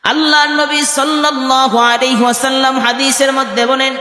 আল্লাহর নবী সাল্লাল্লাহু আলাইহি ওয়াসাল্লাম হাদিসের মধ্যে বলেন,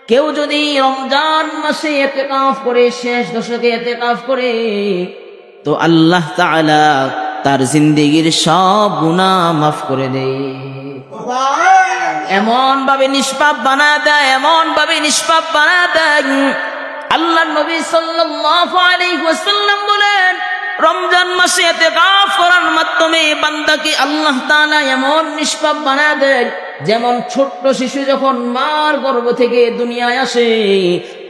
কেউ যদি রমজান মাসে ইতিকাফ করে, শেষ দশকে ইতিকাফ করে, তো আল্লাহ তাআলা তার জিন্দেগীর সব গুনাহ মাফ করে দেয়। এমন ভাবে নিষ্পাপ বানায় দেয়, এমন ভাবে নিষ্পাপ বানায় দেয়। আল্লাহর নবী সাল্লাল্লাহু আলাইহি ওয়াসাল্লাম বলেন, রমজান মাসে ইতিকাফ করার মাধ্যমে বান্দাকে আল্লাহ তাআলা এমন নিষ্পাপ বানায় দেয়, যেমন ছোট্ট শিশু যখন মার গর্ভ থেকে দুনিয়ায় আসে,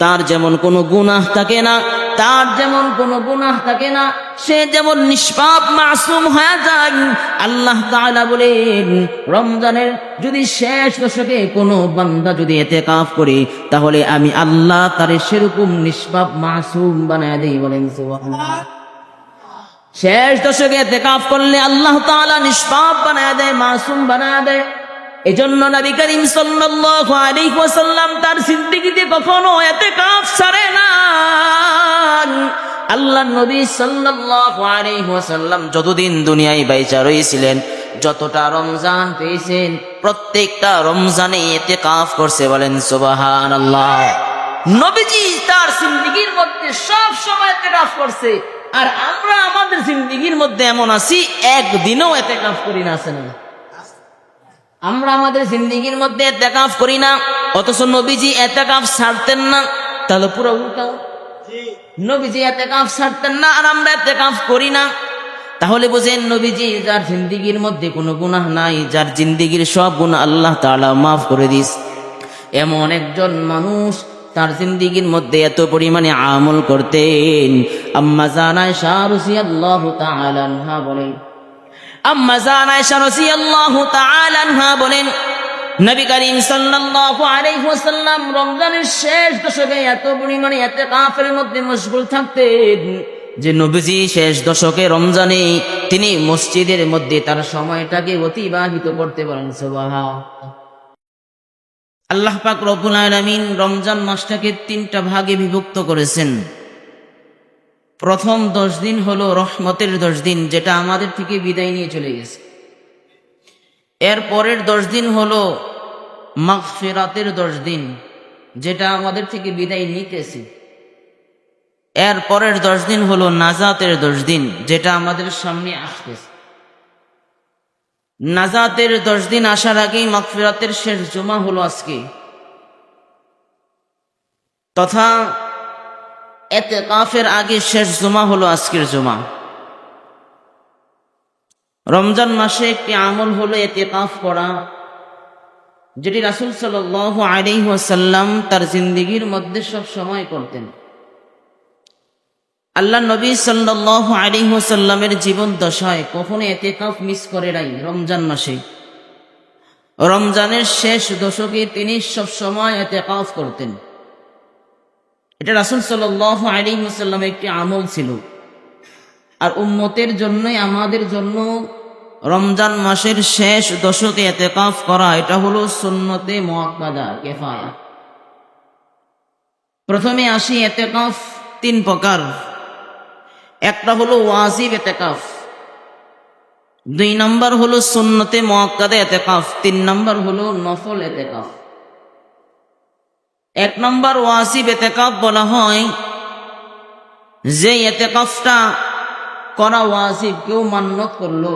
তার যেমন কোনো গুনাহ থাকে না, তার যেমন কোনো গুনাহ থাকে না, সে যেমন নিষ্পাপ মাসুম হয়ে যায়। আল্লাহ তাআলা বলেন, রমজানের যদি শেষ দশকে কোনো বান্দা যদি ইতিকাফ করে, তাহলে আমি আল্লাহ তারে সেরকম নিষ্পাপ মাসুম বানায় দেই। বলেন সুবহানাল্লাহ। শেষ দশকে ইতিকাফ করলে আল্লাহ তাআলা নিষ্পাপ বানায় দেয়, মাসুম বানায় দেয়। এজন্য নবী করিম সাল্লাল্লাহু আলাইহি ওয়াসাল্লাম তার জিন্দেগিতে কখনো ইতিকাফ ছাড়ে না। আল্লাহর নবী সাল্লাল্লাহু আলাইহি ওয়াসাল্লাম যতদিন দুনিয়ায় বাইচা রয়েছিলেন, যতটা রমজান পেয়েছেন, প্রত্যেকটা রমজানে ইতিকাফ করছে। বলেন সুবহানাল্লাহ। নবীজি তার জিন্দেগির মধ্যে সব সময় ইতিকাফ করছে, আর আমরা আমাদের জিন্দেগির মধ্যে এমন আছি, একদিনও ইতিকাফ করি না। আছে না? আমরা আমাদের জিন্দেগির মধ্যে ইতিকাফ করি না, অথচ নবীজি ইতিকাফ ছাড়তেন না। তাহলে পুরো উল্টো, নবীজি ইতিকাফ ছাড়তেন না আর আমরা ইতিকাফ করি না। তাহলে বুঝেন, নবীজি যার জিন্দেগির মধ্যে কোনো গুনাহ নাই, যার জিন্দেগির সব গুনাহ আল্লাহ তাআলা মাফ করে দিস, এমন একজন মানুষ তার জিন্দেগির মধ্যে এত পরিমাণে আমল করতেন। আম্মা জান আয়েশা রাদিয়াল্লাহু তাআলা আনহা বলেন, আম্মা জান আয়েশা রাদিয়াল্লাহু তাআলা আনহা বলেন, নবী করিম সাল্লাল্লাহু আলাইহি ওয়াসাল্লাম রমজানের শেষ দশকে এত পরিমাণে ইতিকাফের মধ্যে মশগুল থাকতেন যে নবীজি শেষ দশকে রমজানে তিনি মসজিদের মধ্যে তার সময়টাকে অতিবাহিত করতে পারেন। সুবহানাল্লাহ। আল্লাহ পাক রব্বুল আলামিন রমজান মাসটাকে 3টা ভাগে বিভক্ত করেছেন। প্রথম 10 দিন হলো রহমতের 10 দিন, যেটা আমাদের থেকে বিদায় নিয়ে চলে গেছে। এর পরের 10 দিন হলো মাগফিরাতের 10 দিন, যেটা আমাদের থেকে বিদায় নিতেছে। এর পরের 10 দিন হলো নাজাতের 10 দিন, যেটা আমাদের সামনে আসতেছে। নাজাতের 10 দিন আসার আগেই মাগফিরাতের শেষ জুমা হলো আজকে, তথা ইতিকাফের আগে শেষ জুমা হলো আজকের জুমা। রমজান মাসে একটি আমল হলো ইতিকাফ করা, যেটি রাসূল সাল্লাল্লাহু আলাইহি ওয়াসাল্লাম তার জিন্দেগীর মধ্যে সব সময় করতেন। আল্লাহ নবী সাল্লাল্লাহু আলাইহি ওয়াসাল্লামের জীবন দশায় কখনো ইতিকাফ মিস করে নাই। রমজান মাসে, রমজানের শেষ দশকে তিনি সব সময় ইতিকাফ করতেন। এটা রাসূল সাল্লাল্লাহু আলাইহি ওয়াসাল্লামের একটি আমল ছিল। আর উম্মতের জন্যই, আমাদের জন্য রমজান মাসের শেষ দশকে ইতিকাফ করা, এটা হলো সুন্নতে মুআক্কাদা, কিফায়া। প্রথমে আসি, ইতিকাফ 3 প্রকার। একটা হলো ওয়াজিব ইতিকাফ, 2 নম্বর হলো সুন্নতে মুআক্কাদা ইতিকাফ, 3 নম্বর হলো নফল ইতিকাফ। 1 নম্বর ওয়াজিব ইতিকাফ বলা হয় যে ইতিকাফটা করা ওয়াজিব। কেউ মান্নত করলো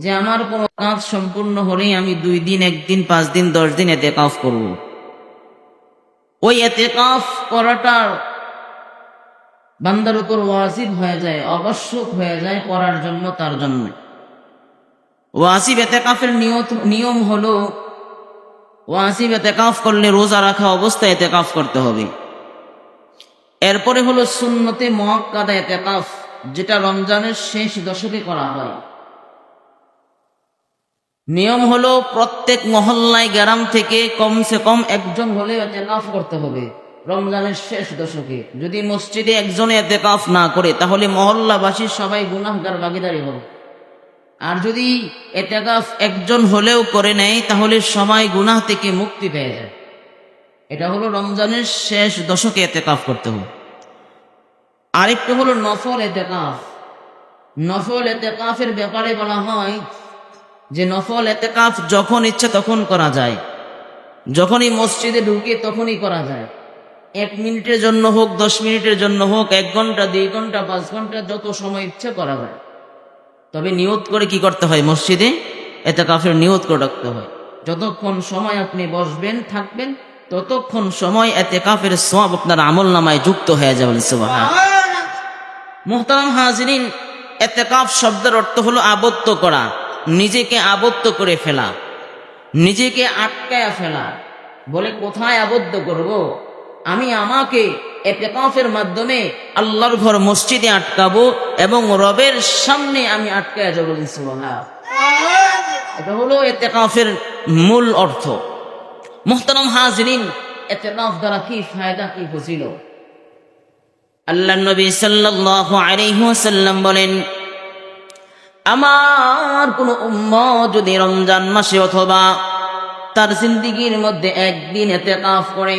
যে আমার কোন কাজ সম্পূর্ণ হলেই আমি 2 দিন, 1 দিন, 5 দিন, 10 দিন ইতিকাফ করব। ওই ইতিকাফ করাটা বান্দার উপর ওয়াজিব হয়ে যায়, আবশ্যক হয়ে যায় করার জন্য, তার জন্য। ওয়াজিব ইতিকাফের নিয়ম হলো, ওয়াজিব ইতিকাফ করলে রোজা রাখা অবস্থায় ইতিকাফ করতে হবে। এরপরে হলো সুন্নতে মুআক্কাদা ইতিকাফ, যেটা রমজানের শেষ দশকে করা হয়। নিয়ম হলো প্রত্যেক মহল্লায়, গ্রাম থেকে কমসে কম একজন হলে ইতিকাফ করতে হবে রমজানের শেষ দশকে। যদি মসজিদে একজনে ইতিকাফ না করে, তাহলে মহল্লাবাসীর সবাই গুনাহগার ভাগীদারি হবে। আর যদি ইতিকাফ একজন হলেও করে নেয়, তাহলে সবাই গুনাহ থেকে মুক্তি পেয়ে যায়। এটা হলো রমজানের শেষ দশকে ইতিকাফ করতে হবে। আরেকটা হলো নফল ইতিকাফ। নফল ইতিকাফের ব্যাপারে বলা হয় যে নফল এতেকাফ যখন ইচ্ছে তখন করা যায়, যখনই মসজিদে ঢুকে তখনই করা যায়। 1 মিনিটের জন্য হোক, 10 মিনিটের জন্য হোক, 1 ঘন্টা, 2 ঘন্টা, 5 ঘন্টা, যত সময় ইচ্ছে করা যায়। তবে নিয়ত করে কি করতে হয়? মসজিদে এতেকাফের নিয়ত করে রাখতে হয়। যতক্ষণ সময় আপনি বসবেন থাকবেন ততক্ষণ সময় এতেকাফের সওয়াব আপনার আমলনামায় যুক্ত হয়ে যাবে। সুবহানাল্লাহ। মুহতারাম হাজিরিন, এতেকাফ শব্দের অর্থ হলো আবদ্ধ করা, নিজেকে আবদ্ধ করে ফেলা, নিজেকে আটকায়া ফেলা। বলে কোথায় আবদ্ধ করব? আমি আমাকে ইতিকাফের মাধ্যমে আল্লাহর ঘর মসজিদে আটকাবো এবং রবের সামনে আমি আটকায়া যাব। সুবহানাল্লাহ। এটা হলো ইতিকাফের মূল অর্থ। মুহতারাম হাজিরিন, ইতিকাফ দ্বারা কি ফায়দা, কি ফজিলত? আল্লাহর নবী সাল্লাল্লাহু আলাইহি ওয়াসাল্লাম বলেন, আমার কোন উম্মত যদি রমজান মাসে অথবা তার জিন্দেগীর মধ্যে একদিন ইতিকাফ করে,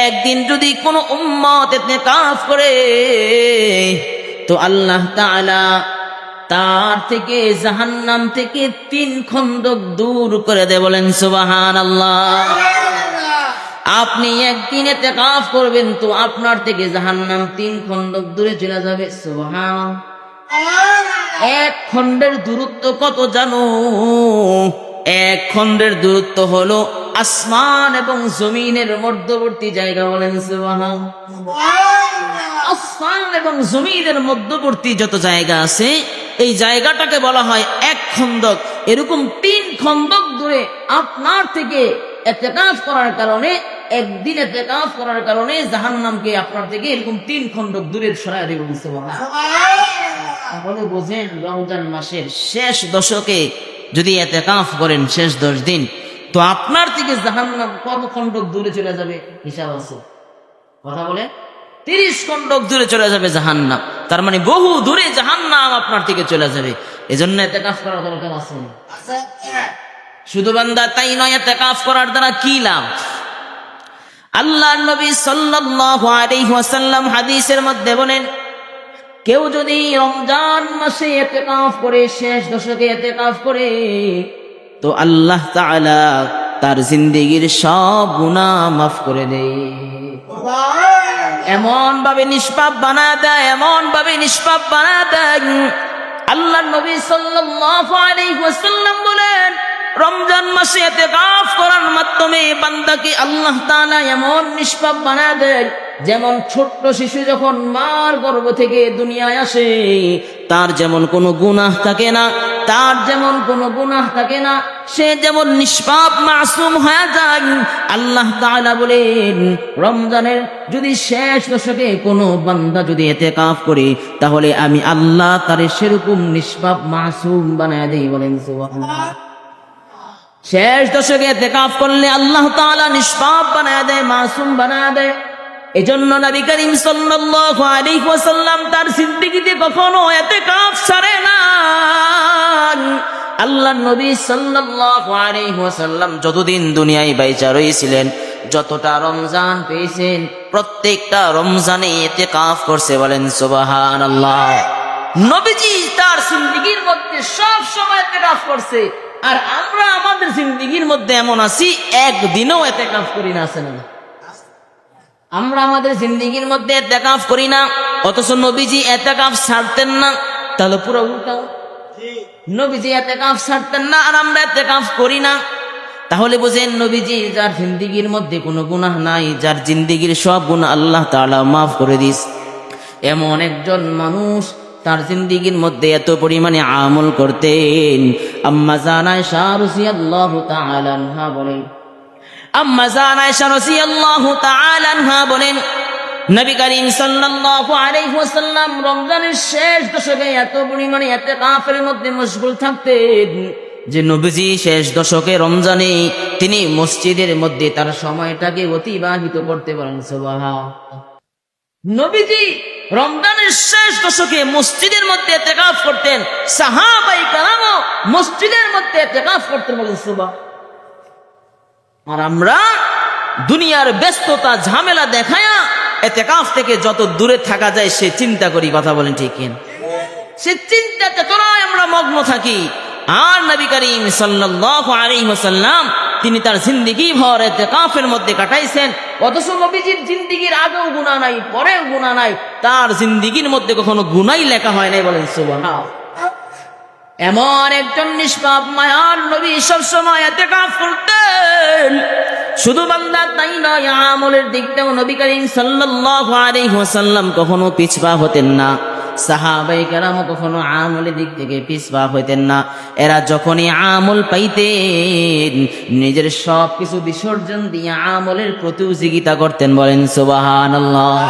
একদিন যদি কোন উম্মত ইতিকাফ করে, তো আল্লাহ তাআলা তার থেকে জাহান্নাম থেকে 3 খন্দক দূর করে দেয়। বলেন সুবহানাল্লাহ। আপনি একদিন ইতিকাফ করবেন তো আপনার থেকে জাহান্নাম 3 খন্দক দূরে চলে যাবে। সুবহানাল্লাহ। 1 খন্ডের দূরত্ব কত জানো? 1 খন্ডের দূরত্ব হলো আসমান এবং জমিনের মধ্যবর্তী জায়গা। বলেন সুবহানাল্লাহ। আসমান এবং জমিনের মধ্যবর্তী যত জায়গা আছে এই জায়গাটাকে বলা হয় 1 খন্দক। এরকম 3 খন্দক দূরে আপনার থেকে ইতিকাফ করার কারণে, একদিন ইতিকাফ করার কারণে জাহান্নামকে আপনার থেকে এরকম 3 খন্দক দূরে সরায় দেবে। সুবহানাল্লাহ। তাহলে বোঝেন, রমজান মাসের শেষ দশকে যদি ইতিকাফ করেন, শেষ 10 দিন, তো আপনার থেকে জাহান্নাম কত খন্দক দূরে চলে যাবে হিসাব আছে। কথা বলে 30 খন্দক দূরে চলে যাবে জাহান্নাম। তার মানে বহু দূরে জাহান্নাম আপনার থেকে চলে যাবে। এজন্য ইতিকাফ করার দরকার আছে। শুধু বান্দা তাই নয়, ইতিকাফ করার দ্বারা কি লাভ? আল্লাহর নবী সাল্লাল্লাহু আলাইহি ওয়াসাল্লাম হাদিসের মধ্যে বলেন, কেউ যদি রমজান মাসে ইতিকাফ করে, শেষ দশকে ইতিকাফ করে, তো আল্লাহ তাআলা তার জিন্দেগীর সব গুনাহ মাফ করে দেয়। এমন ভাবে নিষ্পাপ বানায় দেয়, এমন ভাবে নিষ্পাপ বানায় দেয়। আল্লাহর নবী সাল্লাল্লাহু আলাইহি ওয়াসাল্লাম বলেন, রমজান মাসে ইতিকাফ করার মাধ্যমে বান্দাকে আল্লাহ তাআলা এমন নিষ্পাপ বানায় দেয়, যেমন ছোট্ট শিশু যখন মার গর্ভ থেকে দুনিয়ায় আসে, তার যেমন কোনো গুনাহ থাকে না, তার যেমন কোনো গুনাহ থাকে না, সে যেমন নিষ্পাপ মাসুম হয়ে যায়। আল্লাহ তাআলা বলেন, রমজানের যদি শেষ দশকে কোনো বান্দা যদি ইতিকাফ করে, তাহলে আমি আল্লাহ তারে সেরকম নিষ্পাপ মাসুম বানায় দেই। বলেন সুবহানাল্লাহ। শেষ দশকে ইতিকাফ করলে আল্লাহ তাআলা নিষ্পাপ বানায় দেয়, মাসুম বানায় দেয়। এজন্য নবী করিম সাল্লাল্লাহু আলাইহি ওয়াসাল্লাম তার জিন্দেগীতে কখনো ইতিকাফ ছাড়ে না। আল্লাহর নবী সাল্লাল্লাহু আলাইহি ওয়াসাল্লাম যতদিন দুনিয়ায় বাইচা রয়েছিলেন, যতটা রমজান পেয়েছেন, প্রত্যেকটা রমজানে ইতিকাফ করছে। বলেন সুবহানাল্লাহ। নবীজি তার জিন্দেগীর মধ্যে সব সময় ইতিকাফ করছে। আর আমরা আমাদের জিন্দেগীর মধ্যে এমন আছি, একদিনও ইতিকাফ করি না। আছে না? আমরা আমাদের জিন্দেগীর মধ্যে ইতিকাফ করি না, অথচ নবীজি ইতিকাফ ছাড়তেন না। তাহলে পুরো উল্টা, নবীজি ইতিকাফ ছাড়তেন না আর আমরা ইতিকাফ করি না। তাহলে বুঝেন, নবীজি যার জিন্দেগীর মধ্যে কোনো গুনাহ নাই, যার জিন্দেগীর সব গুনাহ আল্লাহ তাআলা মাফ করে দিস, এমন একজন মানুষ তার জিন্দেগীর মধ্যে এত পরিমাণে আমল করতেন। আম্মা জান আয়েশা রাদিয়াল্লাহু তাআলা আনহা বলেন, আম্মা জান আয়েশা রাদিয়াল্লাহু তাআলা আনহা বলেন, নবী করিম সাল্লাল্লাহু আলাইহি ওয়াসাল্লাম রমজানের শেষ দশকে এত পরিমাণে ইতিকাফের মধ্যে মশগুল থাকতেন যে নবীজি শেষ দশকে রমজানে তিনি মসজিদের মধ্যে তার সময়টাকে অতিবাহিত করতে পারেন। সুবহানাল্লাহ। নবীজি রমজানের শেষ দশকে মসজিদের মধ্যে ইতিকাফ করতেন, সাহাবায়ে কেরামও মসজিদের মধ্যে ইতিকাফ করতেন। বলেন সুবহানাল্লাহ। আর আমরা দুনিয়ার ব্যস্ততা ঝামেলা দেখায়া ইতিকাফ থেকে যত দূরে থাকা যায় সে চিন্তা করি। কথা বলেন ঠিক কিনা? সে চিন্তাতে তোরাই আমরা মগ্ন থাকি। আর নবী করিম সাল্লাল্লাহু আলাইহি ওয়াসাল্লাম তিনি তার জিন্দেগি ভর ইতিকাফের মধ্যে কাটাইছেন। অথচ নবীজির জিন্দেগির আগেও গুনাহ নাই, পরেও গুনাহ নাই, তার জিন্দেগির মধ্যে কখনো গুনাহই লেখা হয় নাই। বলেন সুবহানাল্লাহ। এমন একজন নিষ্পাপ মায়ার নবী সবসময় ইতিকাফ করতেন। শুধু বান্দা তাই নয়, আমলের দিকটাও নবী করিম সাল্লাল্লাহু আলাইহি ওয়াসাল্লাম কখনো পিছপা হতেন না। সাহাবায়ে কেরাম কখনো আমলের দিক থেকে পিছপা হইতেন না। এরা যখনই আমল পাইতেন নিজের সব কিছু বিসর্জন দিয়ে আমলের প্রতিযোগিতা করতেন। বলেন সুবহানাল্লাহ।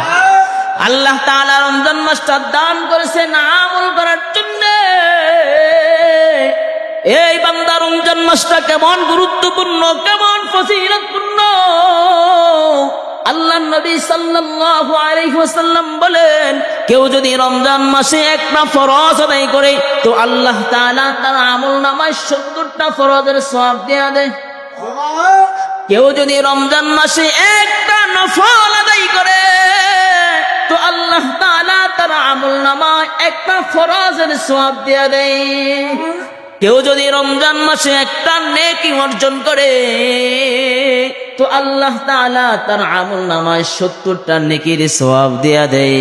আল্লাহ তাআলা রমজান মাসটা দান করেছেন আমল করার জন্য। এই বান্দা রমজান মাসটা কেমন গুরুত্বপূর্ণ, কেমন ফজিলতপূর্ণ। আল্লাহর নবী সাল্লাল্লাহু আলাইহি ওয়াসাল্লাম বলেন, কেউ যদি রমজান মাসে একটা ফরজ আদায় করে তো আল্লাহ তাআলা তার আমলনামায় 70টা ফরজের সওয়াব দিয়ে দেয়। কেউ যদি রমজান মাসে একটা নফল আদায় করে তো আল্লাহ তাআলা তার আমলনামায় একটা ফরজের সওয়াব দিয়ে দেয়। কেউ যদি রমজান মাসে একটা নেকি অর্জন করে তো আল্লাহ তাআলা তার আমলনামায় 70টা নেকির সওয়াব দেয়া দেয়।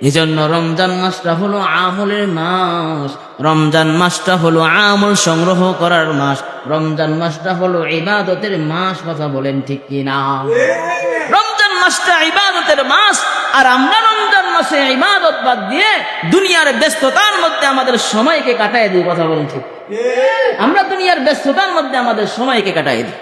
এজন্য রমজান মাসটা হলো আমলের মাস, রমজান মাসটা হলো আমল সংগ্রহ করার মাস, রমজান মাসটা হলো ইবাদতের মাস। কথা বলেন ঠিক কিনা? রমজান মাসটা ইবাদতের মাস, আর আমরা রমজান মাসে ইবাদত বাদ দিয়ে দুনিয়ার ব্যস্ততার মধ্যে আমাদের সময়কে কাটায় দিই। কথা বলেন ঠিক? আমরা দুনিয়ার ব্যস্ততার মধ্যে আমাদের সময়কে কাটায় দিই।